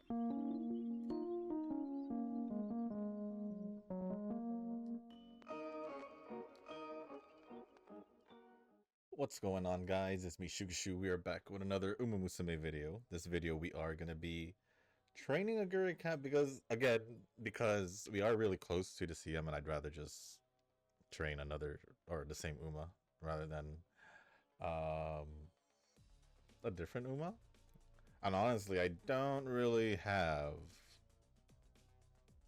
What's going on, guys? It's me, Shugashu. We are back with another Musume video. This video we are going to be training a Oguri Cap because we are really close to the CM and I'd rather just train another or the same Uma rather than um, a different Uma. And honestly, I don't really have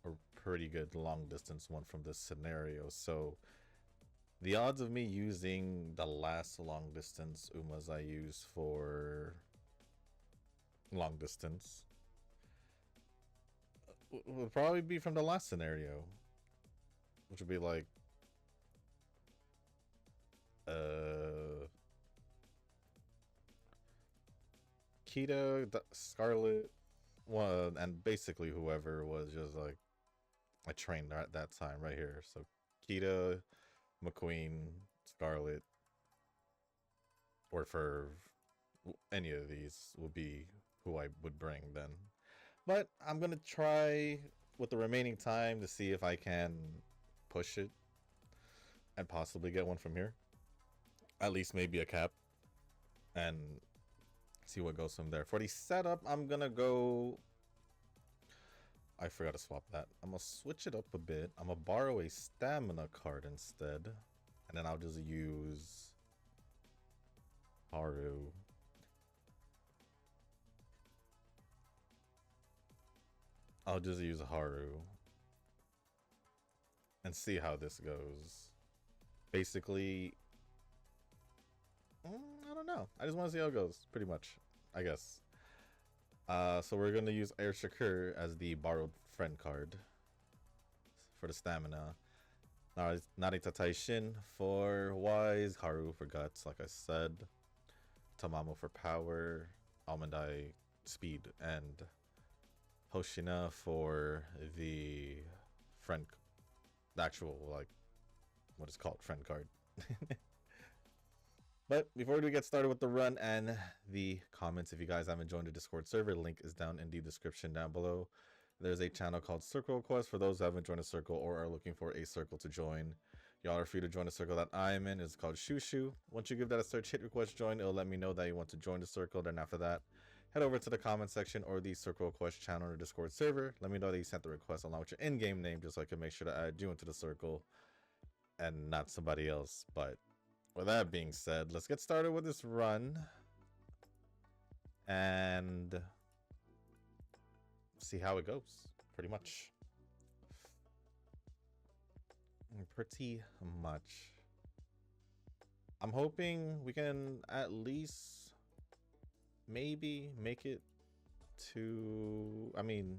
a pretty good long distance one from this scenario, so the odds of me using the last long distance Umas I use for long distance would probably be from the last scenario, which would be like Kita, Scarlet, one, and basically whoever was just like I trained at that time right here. So Kita, McQueen, Scarlet, or for any of these would be who I would bring then. But I'm gonna try with the remaining time to see if I can push it and possibly get one from here. At least maybe a cap, and see what goes from there. For the setup, I'm gonna go. I forgot to swap that. I'm gonna switch it up a bit. I'm gonna borrow a stamina card instead, and then I'll just use Haru. I'll just use Haru and see how this goes. Basically, I don't know. I just want to see how it goes, pretty much, I guess. So we're going to use Air Shakur as the borrowed friend card for the stamina. Narita Taishin for wise, Haru for guts, like I said. Tamamo for power, Almond Eye speed, and Hoshina for the friend, the actual, like, what is called friend card. But before we get started with the run and the comments, if you guys haven't joined the Discord server, link is down in the description down below. There's a channel called Circle Quest for those who haven't joined a circle or are looking for a circle to join. Y'all are free to join the circle that I'm in. It's called Shushu. Once you give that a search, hit request join, it'll let me know that you want to join the circle. Then after that, head over to the comment section or the Circle Quest channel or Discord server. Let me know that you sent the request along with your in-game name, just so I can make sure to add you into the circle and not somebody else. But with that being said, let's get started with this run and see how it goes. Pretty much. I'm hoping we can at least maybe make it to, I mean,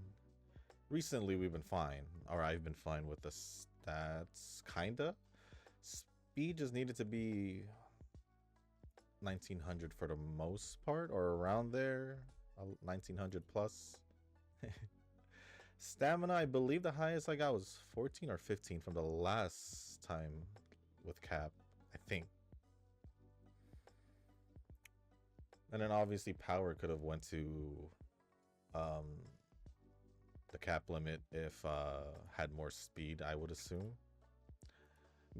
recently we've been fine, or I've been fine with the stats, kinda. Speed just needed to be 1900 for the most part, or around there, 1900 plus. Stamina, I believe the highest I got was 14 or 15 from the last time with Cap, I think. And then obviously power could have went to the cap limit if had more speed, I would assume.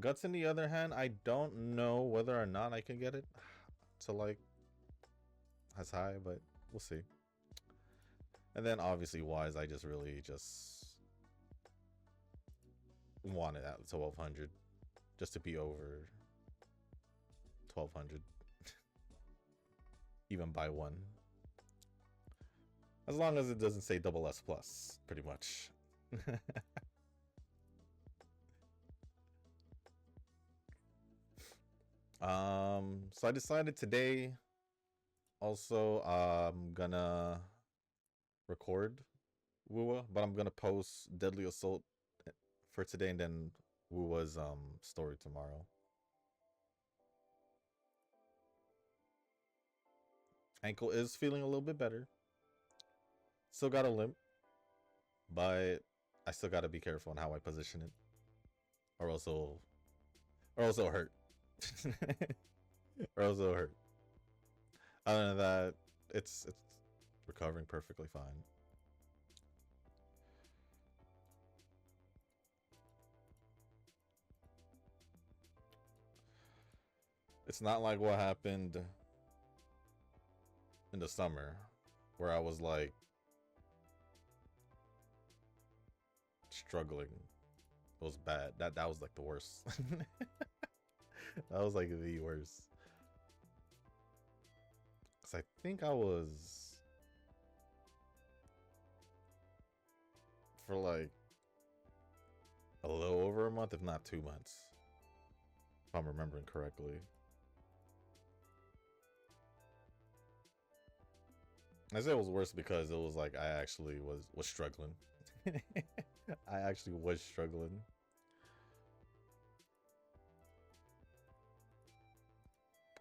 Guts, on the other hand, I don't know whether or not I can get it to like as high, but we'll see. And then obviously wise, I just really want it at 1200 just to be over 1200. Even by one, as long as it doesn't say double S plus, pretty much. So I decided today also I'm gonna record Wua, but I'm gonna post Deadly Assault for today and then Wua's story tomorrow. Ankle is feeling a little bit better. Still got a limp, but I still got to be careful on how I position it, or else it'll hurt. Or else it'll hurt. Other than that, it's recovering perfectly fine. It's not like what happened in the summer where I was like struggling. It was bad. That was like the worst. That was like the worst. Cause I think I was for like a little over a month, if not 2 months, if I'm remembering correctly. I say it was worse because it was like I actually was struggling. I actually was struggling.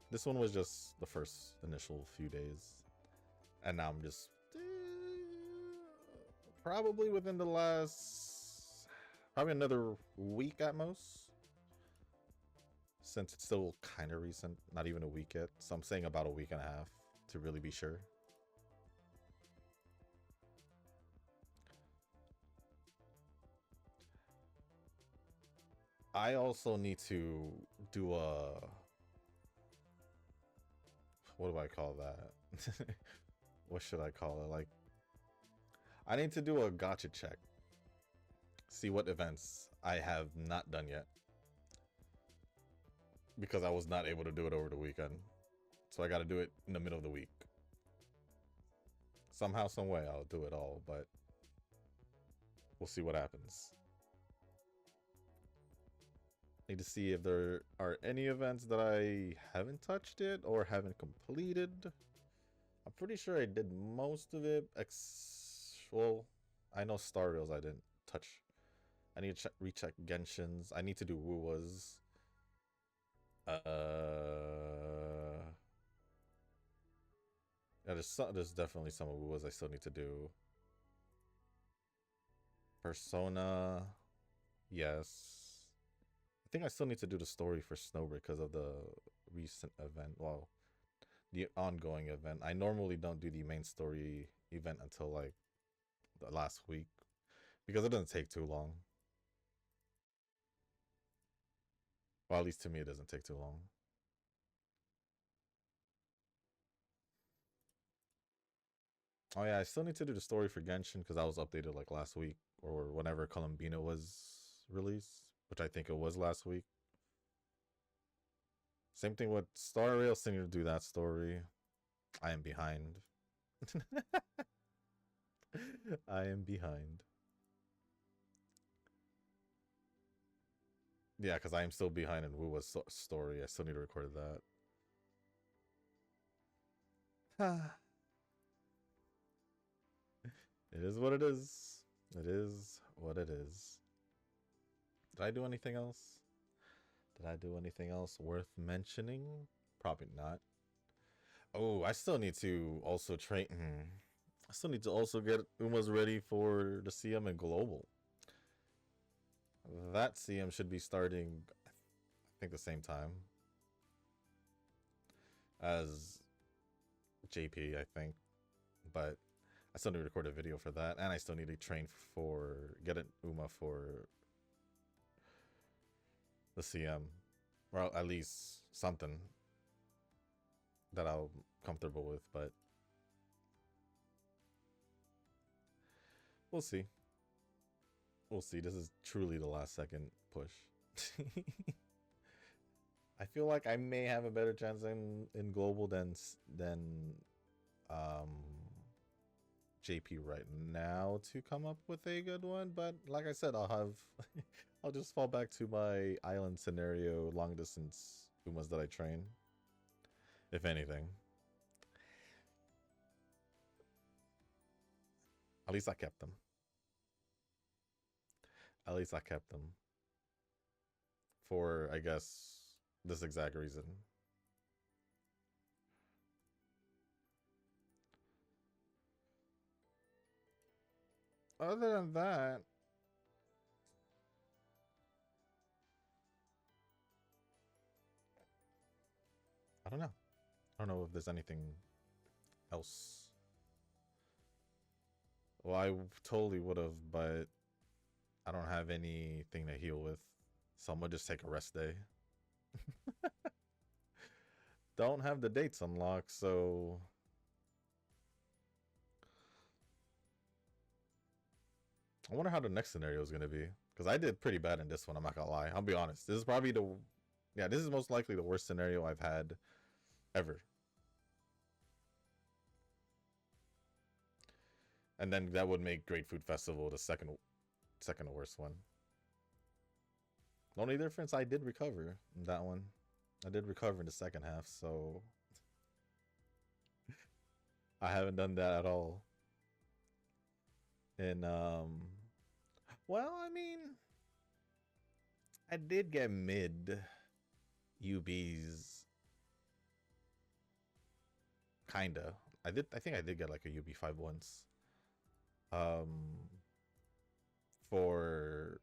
This one was just the first initial few days, and now I'm just probably within the last probably another week at most, since it's still kind of recent, not even a week yet. So I'm saying about a week and a half to really be sure. I also need to do a, what do I call that? What should I call it? Like, I need to do a gotcha check. See what events I have not done yet. Because I was not able to do it over the weekend. So I got to do it in the middle of the week. Somehow, some way, I'll do it all, but we'll see what happens. Need to see if there are any events that I haven't touched it or haven't completed. I'm pretty sure I did most of it. Well, I know Star Rails I didn't touch. I need to recheck Genshin's. I need to do Wuwas. Yeah, there's definitely some Wuwas I still need to do. Persona, yes. I think I still need to do the story for Snowbird because of the recent event. Well, the ongoing event. I normally don't do the main story event until like the last week because it doesn't take too long. Well, at least to me, it doesn't take too long. Oh yeah, I still need to do the story for Genshin because I was updated like last week or whenever Columbina was released, which I think it was last week. Same thing with Star Rail, still need to do that story. I am behind. I am behind. Yeah, because I am still behind in Wuwa's story. I still need to record that. It is what it is. It is what it is. Did I do anything else? Did I do anything else worth mentioning? Probably not. Oh, I still need to also train. I still need to also get Uma's ready for the CM and Global. That CM should be starting, I think, the same time as JP, I think. But I still need to record a video for that, and I still need to train for get an Uma for the CM, or at least something that I'm comfortable with. But we'll see. We'll see. This is truly the last second push. I feel like I may have a better chance in global than um JP right now to come up with a good one, but like I said, I'll have I'll just fall back to my island scenario long distance Umas that I train. If anything. At least I kept them. At least I kept them. For I guess this exact reason. Other than that, I don't know. I don't know if there's anything else. Well, I totally would have, but I don't have anything to heal with. So I'm gonna just take a rest day. don't have the dates unlocked, so I wonder how the next scenario is gonna be. Because I did pretty bad in this one, I'm not gonna lie. I'll be honest. This is probably the, yeah, this is most likely the worst scenario I've had ever. And then that would make Great Food Festival the second worst one. The only difference, I did recover in that one. I did recover in the second half, so I haven't done that at all. And well, I mean, I did get mid UBs, kinda. I think I did get like a UB5 once. For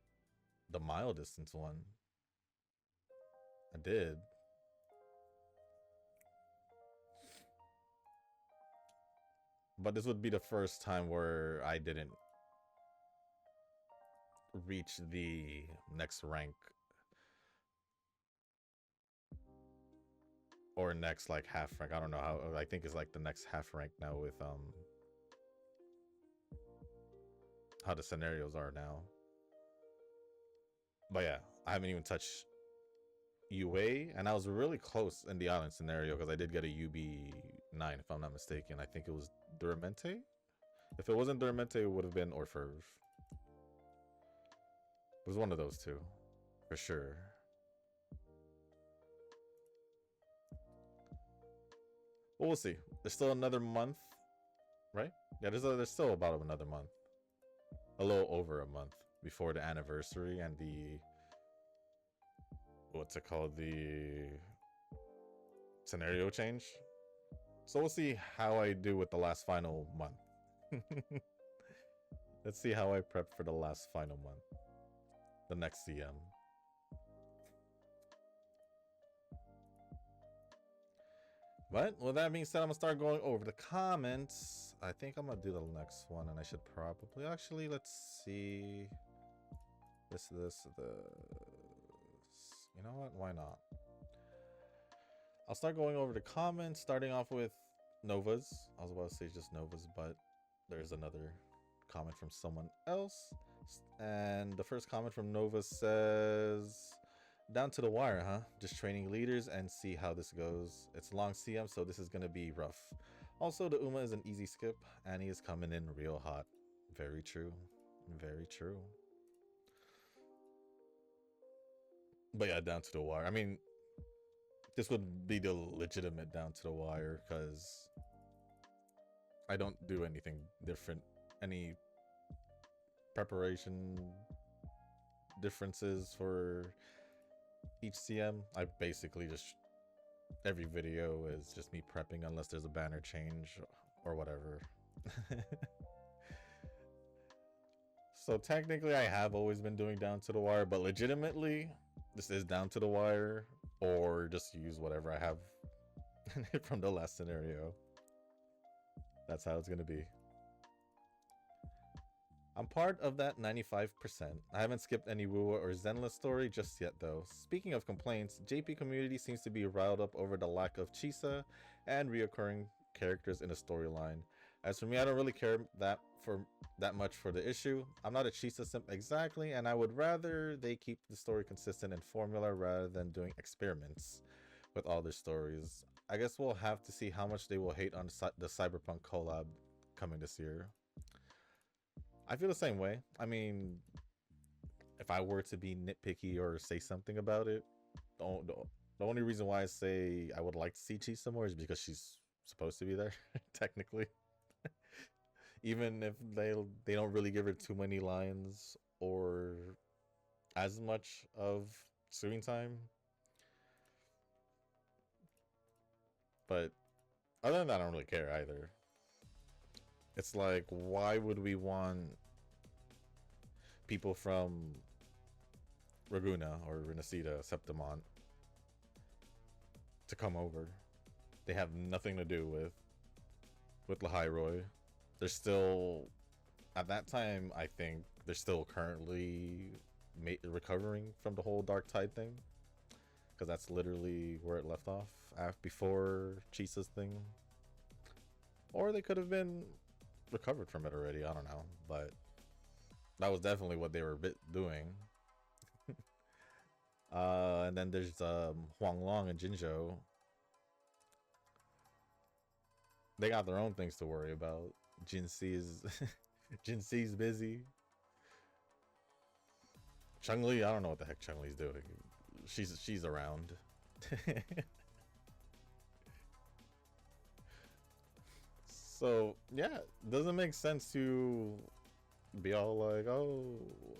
the mile distance one, I did. But this would be the first time where I didn't reach the next rank or next like half rank. I don't know how. I think it's like the next half rank now with how the scenarios are now. But yeah, I haven't even touched UA, and I was really close in the island scenario because I did get a UB9 if I'm not mistaken. I think it was Duramente. If it wasn't Duramente, it would have been Orferv. It was one of those two, for sure. Well, we'll see. There's still another month, right? Yeah, there's still about another month. A little over a month before the anniversary and the, what's it called, the scenario change. So we'll see how I do with the last final month. Let's see how I prep for the last final month, the next CM. But with that being said, I'm gonna start going over the comments. I think I'm gonna do the next one, and I should probably actually, let's see. You know what? Why not? I'll start going over the comments, starting off with Novas. I was about to say just Novas, but there's another comment from someone else. And the first comment from Nova says, down to the wire, huh? Just training leaders and see how this goes. It's long CM, so this is going to be rough. Also, the Uma is an easy skip, and he is coming in real hot. Very true. Very true. But yeah, down to the wire. I mean, this would be the legitimate down to the wire, because I don't do anything different. Any preparation differences for each CM. I basically just, every video is just me prepping unless there's a banner change or whatever. So technically I have always been doing down to the wire, but legitimately this is down to the wire, or just use whatever I have from the last scenario. That's how it's gonna be. I'm part of that 95%. I haven't skipped any Wuwa or Zenless story just yet though. Speaking of complaints, JP community seems to be riled up over the lack of Chisa and reoccurring characters in the storyline. As for me, I don't really care that much for the issue. I'm not a Chisa simp exactly, and I would rather they keep the story consistent in formula rather than doing experiments with all their stories. I guess we'll have to see how much they will hate on the Cyberpunk collab coming this year. I feel the same way. I mean, if I were to be nitpicky or say something about it, the only reason why I say I would like to see Chisa more is because she's supposed to be there, technically. Even if they don't really give her too many lines or as much of screen time. But other than that, I don't really care either. It's like, why would we want people from Raguna or Renacida, Septimont, to come over? They have nothing to do with Lahairoi. They're still, at that time, I think, they're still currently recovering from the whole Dark Tide thing. because that's literally where it left off after, before Chisa's thing. Or they could have been recovered from it already. I don't know, but that was definitely what they were doing. And then there's Huang Long and Jinzhou. They got their own things to worry about. Jinxi is Jinxi's busy. Chun-Li, I don't know what the heck Chun-Li's doing. She's around. So yeah, doesn't make sense to be all like, oh,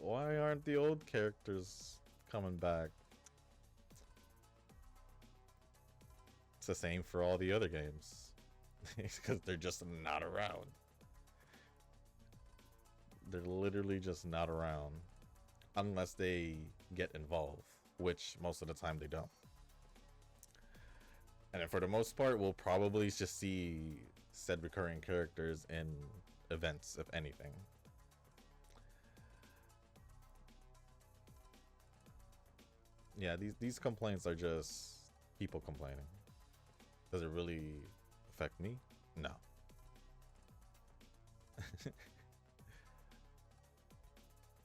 why aren't the old characters coming back? It's the same for all the other games. Because they're just not around. They're literally just not around. Unless they get involved, which most of the time they don't. And then for the most part, we'll probably just see said recurring characters in events, if anything. Yeah, these complaints are just people complaining. Does it really affect me? No.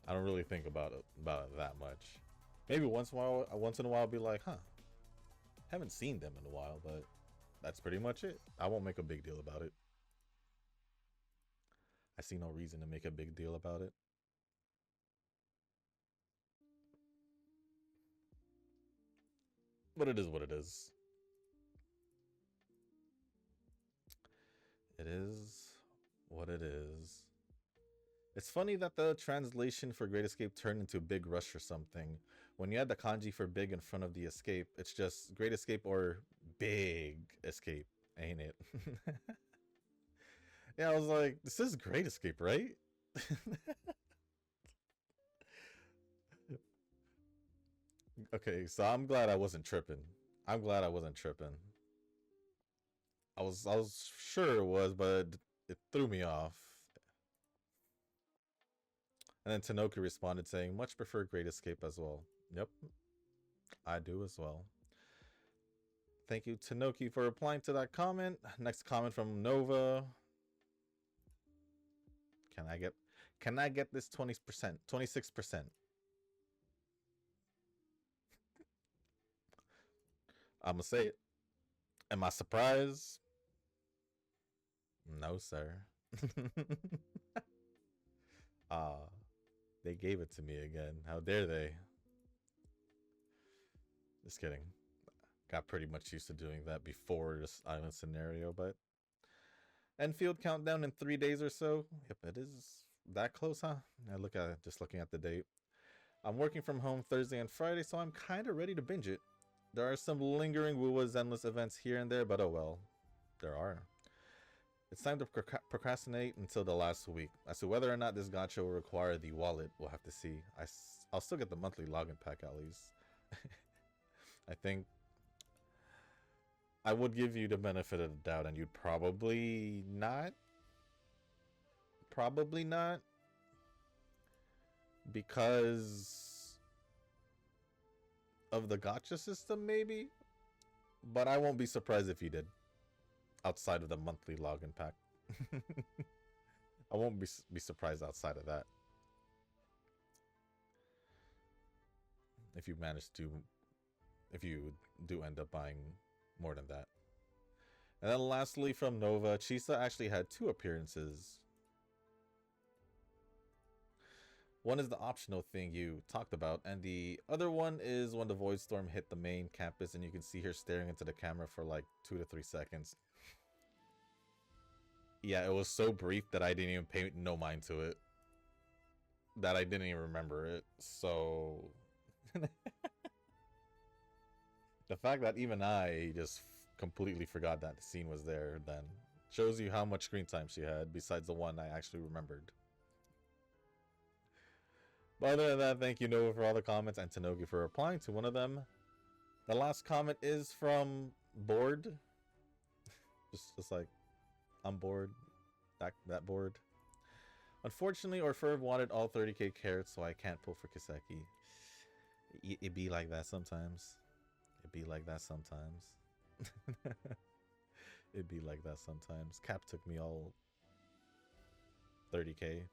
I don't really think about it that much. Maybe once in a while I'll be like, huh, haven't seen them in a while, but that's pretty much it. I won't make a big deal about it. I see no reason to make a big deal about it. But it is what it is. It is what it is. It's funny that the translation for Great Escape turned into Big Rush or something. When you had the kanji for big in front of the escape, it's just Great Escape or Big Escape, ain't it? Yeah, I was like, this is Great Escape, right? Okay, so I'm glad I wasn't tripping. I'm glad I wasn't tripping. I was sure it was, but it threw me off. And then Tanoki responded saying, much prefer Great Escape as well. Yep, I do as well. Thank you, Tanoki, for replying to that comment. Next comment from Nova. Can I get this 20%? 26%. I'ma say it. Am I surprised? No, sir. They gave it to me again. How dare they? Just kidding. Got pretty much used to doing that before this island scenario, but Enfield countdown in 3 days or so. Yep, it is that close, huh? I look at it, just looking at the date. I'm working from home Thursday and Friday, so I'm kind of ready to binge it. There are some lingering Wuwa's endless events here and there, but oh well. There are. It's time to procrastinate until the last week. As to whether or not this gacha will require the wallet, we'll have to see. I'll still get the monthly login pack at least. I think I would give you the benefit of the doubt, and you'd probably not. Probably not. Because of the gacha system, maybe? But I won't be surprised if you did. Outside of the monthly login pack. I won't be surprised outside of that. If you do end up buying more than that. And then lastly from Nova, Chisa actually had 2 appearances. One is the optional thing you talked about, and the other one is when the Void Storm hit the main campus and you can see her staring into the camera for like 2 to 3 seconds. Yeah, it was so brief that I didn't even pay no mind to it. That I didn't even remember it, so... The fact that even I just completely forgot that the scene was there then shows you how much screen time she had, besides the one I actually remembered. But other than that, thank you, Nova, for all the comments, and Tanogi for replying to one of them. The last comment is from Bored. just like, I'm bored. That bored. Unfortunately, Orfurv wanted all 30k carats, so I can't pull for Kiseki. It be like that sometimes. It'd be like that sometimes. It'd be like that sometimes. Cap took me all 30K.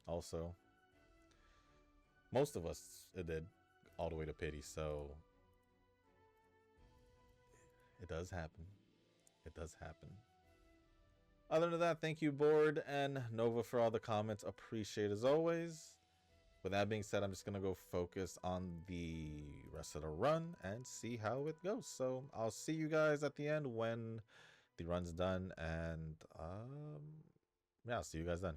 Also, most of us it did all the way to pity. So it does happen. It does happen. Other than that, thank you, Board and Nova, for all the comments. Appreciate as always. With that being said, I'm just gonna go focus on the rest of the run and see how it goes. So I'll see you guys at the end when the run's done, and yeah, I'll see you guys then.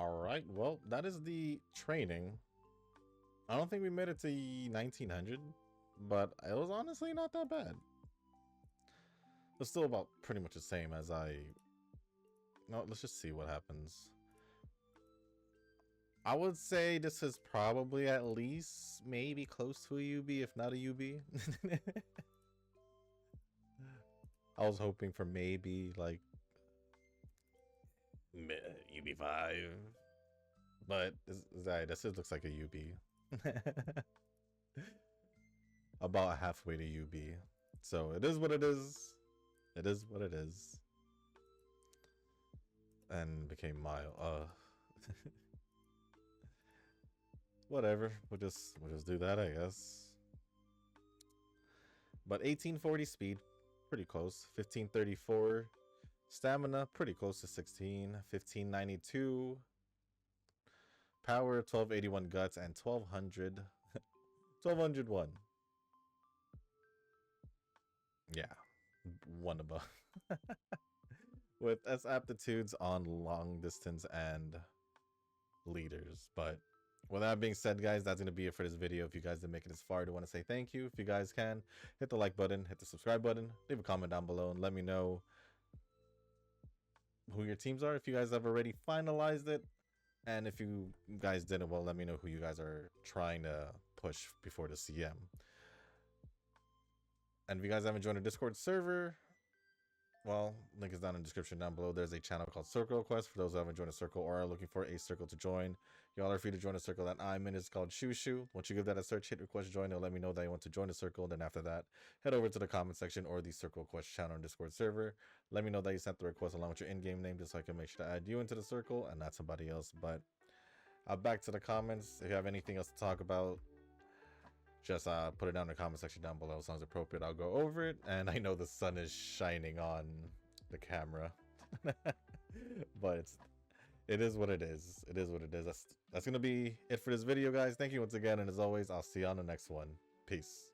All right. Well, that is the training. I don't think we made it to 1900, but it was honestly not that bad. It's still about pretty much the same as I... No, let's just see what happens. I would say this is probably at least maybe close to a UB, if not a UB. I was hoping for maybe like UB5, but this looks like a UB. About halfway to UB. So it is what it is. It is what it is. And became mile. Whatever. We'll just do that, I guess. But 1840 speed, pretty close. 1534 stamina, pretty close to 16. 1592 power, 1281 guts, and 1200 1201. Yeah, one above. With S aptitudes on long distance and leaders. But with that being said, guys, that's going to be it for this video. If you guys didn't make it this far, I do want to say thank you. If you guys can, hit the like button, hit the subscribe button, leave a comment down below, and let me know who your teams are. If you guys have already finalized it, and if you guys didn't, well, let me know who you guys are trying to push before the CM. And if you guys haven't joined the Discord server, well, link is down in the description down below. There's a channel called Circle Request for those who haven't joined a circle or are looking for a circle to join. Y'all are free to join a circle that I'm in. It's called Shoo Shoo. Once you give that a search, hit request join. It'll let me know that you want to join a circle. Then after that, head over to the comment section or the Circle Request channel on Discord server. Let me know that you sent the request along with your in-game name, just so I can make sure to add you into the circle and not somebody else. But back to the comments. If you have anything else to talk about, just put it down in the comment section down below. As long as appropriate, I'll go over it. And I know the sun is shining on the camera, but it is what it is. It is what it is. That's gonna be it for this video, guys. Thank you once again, and as always, I'll see you on the next one. Peace.